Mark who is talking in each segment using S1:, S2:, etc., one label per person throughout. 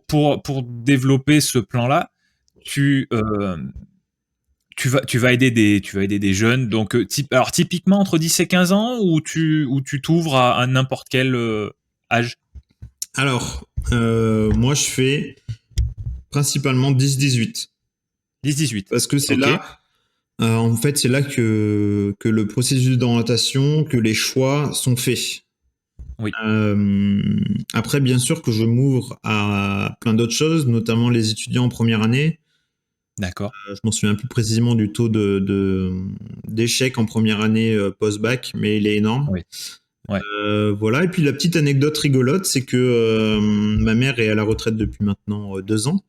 S1: pour développer ce plan-là, tu vas aider des jeunes. Donc, alors typiquement entre 10 et 15 ans, ou tu t'ouvres à n'importe quel âge?
S2: Alors, moi, je fais principalement 10-18.
S1: 10-18.
S2: Parce que c'est
S1: Ok.
S2: là, en fait, c'est là que le processus d'orientation, que les choix sont faits.
S1: Oui.
S2: Après, bien sûr que je m'ouvre à plein d'autres choses, notamment les étudiants en première année.
S1: D'accord.
S2: Je m'en souviens plus précisément du taux d'échec en première année post-bac, mais il est énorme.
S1: Oui. Ouais.
S2: Voilà. Et puis la petite anecdote rigolote, c'est que ma mère est à la retraite depuis maintenant 2 ans.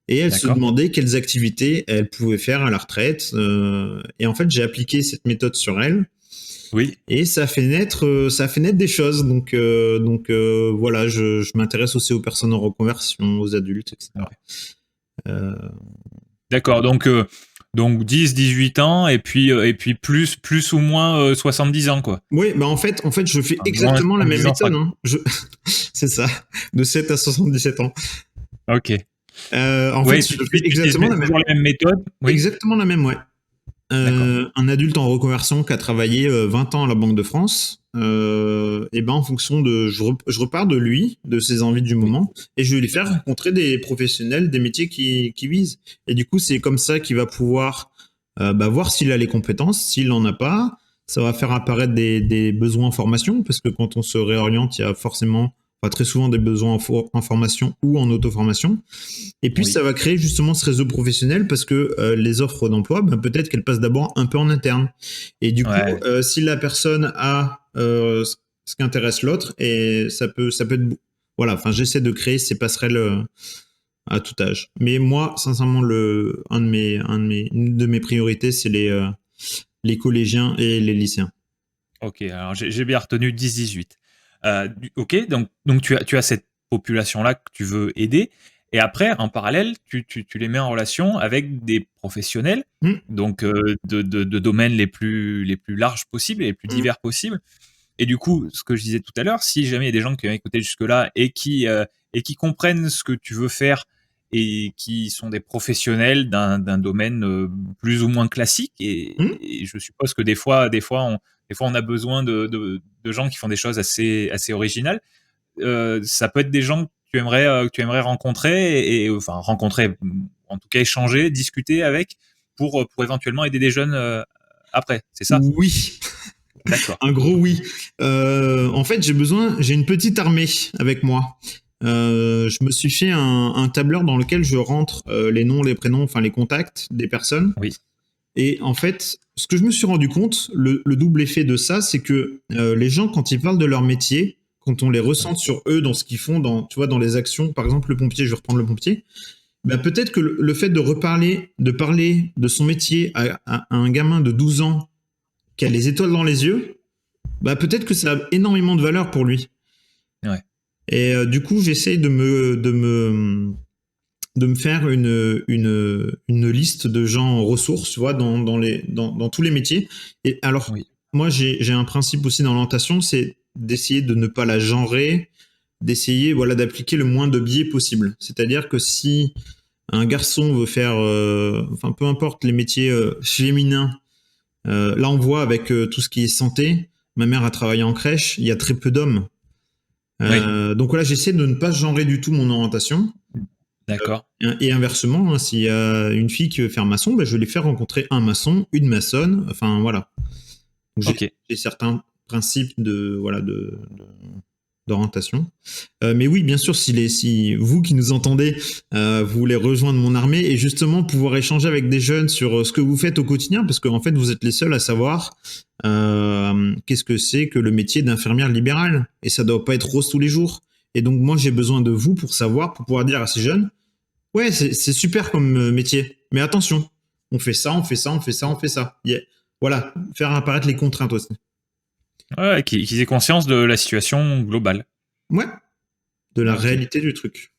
S2: Et elle se
S1: D'accord.
S2: demandait quelles activités elle pouvait faire à la retraite. Et en fait, j'ai appliqué cette méthode sur elle.
S1: Oui.
S2: Et ça a fait naître des choses. Donc voilà, je m'intéresse aussi aux personnes en reconversion, aux adultes, etc.
S1: Ouais. D'accord. Donc 10-18 ans, et puis plus ou moins 70 ans, quoi.
S2: Oui, bah en fait, je fais
S1: Enfin, moins
S2: exactement la même
S1: 70 ans,
S2: méthode. Hein. C'est ça, de 7 à 77 ans.
S1: Ok.
S2: En
S1: Oui,
S2: fait, je fais exactement la même.
S1: toujours la même méthode. Oui.
S2: Exactement la même, ouais. Un adulte en reconversion qui a travaillé 20 ans à la Banque de France, et ben en fonction de, je repars de lui, de ses envies du moment, et je vais lui faire rencontrer des professionnels, des métiers qui visent. Et du coup, c'est comme ça qu'il va pouvoir voir s'il a les compétences. S'il n'en a pas, ça va faire apparaître des besoins en formation, parce que quand on se réoriente, il y a forcément, très souvent des besoins en formation ou en auto-formation. Et puis, ça va créer justement ce réseau professionnel, parce que les offres d'emploi, peut-être qu'elles passent d'abord un peu en interne. Et du coup, si la personne a ce qui intéresse l'autre, et ça peut être... Voilà, enfin, j'essaie de créer ces passerelles à tout âge. Mais moi, sincèrement, une de mes priorités, c'est les collégiens et les lycéens.
S1: Ok, alors j'ai bien retenu 10-18. Ok, donc tu as cette population-là que tu veux aider. Et après, en parallèle, tu les mets en relation avec des professionnels, donc de domaines les plus larges possibles et les plus divers possibles. Et du coup, ce que je disais tout à l'heure, si jamais il y a des gens qui ont écouté jusque-là et qui comprennent ce que tu veux faire et qui sont des professionnels d'un domaine plus ou moins classique, et je suppose que des fois on a besoin de gens qui font des choses assez originales. Ça peut être des gens que tu aimerais rencontrer, enfin rencontrer, en tout cas échanger, discuter avec, pour éventuellement aider des jeunes après. C'est ça?
S2: Oui.
S1: D'accord.
S2: Un gros oui. En fait, j'ai une petite armée avec moi. Je me suis fait un tableur dans lequel je rentre les noms, les prénoms, enfin les contacts des personnes.
S1: Oui.
S2: Et en fait, ce que je me suis rendu compte, le double effet de ça, c'est que les gens, quand ils parlent de leur métier, quand on les ressent sur eux, dans ce qu'ils font, tu vois, dans les actions, par exemple le pompier, je vais reprendre le pompier, peut-être que le fait de parler de son métier à un gamin de 12 ans qui a les étoiles dans les yeux, peut-être que ça a énormément de valeur pour lui.
S1: Ouais.
S2: Et du coup, j'essaye de me faire une liste de gens ressources, tu vois, dans tous les métiers. Et alors, moi, j'ai un principe aussi dans l'orientation, c'est d'essayer de ne pas la genrer, d'essayer, voilà, d'appliquer le moins de biais possible. C'est-à-dire que si un garçon veut faire, peu importe les métiers féminins, là, on voit avec tout ce qui est santé, ma mère a travaillé en crèche, il y a très peu d'hommes. Donc voilà, j'essaie de ne pas genrer du tout mon orientation.
S1: D'accord.
S2: Et inversement, hein, s'il y a une fille qui veut faire maçon, je vais lui faire rencontrer un maçon, une maçonne, enfin voilà. Donc, j'ai certains principes d'orientation. Mais oui, bien sûr, si vous qui nous entendez, vous voulez rejoindre mon armée et justement pouvoir échanger avec des jeunes sur ce que vous faites au quotidien, parce qu'en fait, vous êtes les seuls à savoir qu'est-ce que c'est que le métier d'infirmière libérale. Et ça doit pas être rose tous les jours. Et donc, moi, j'ai besoin de vous pour pouvoir dire à ces jeunes, ouais, c'est super comme métier, mais attention, on fait ça, on fait ça, on fait ça, on fait ça. Yeah. Voilà, faire apparaître les contraintes aussi.
S1: Ouais, qu'ils aient conscience de la situation globale.
S2: Ouais, de la réalité du truc.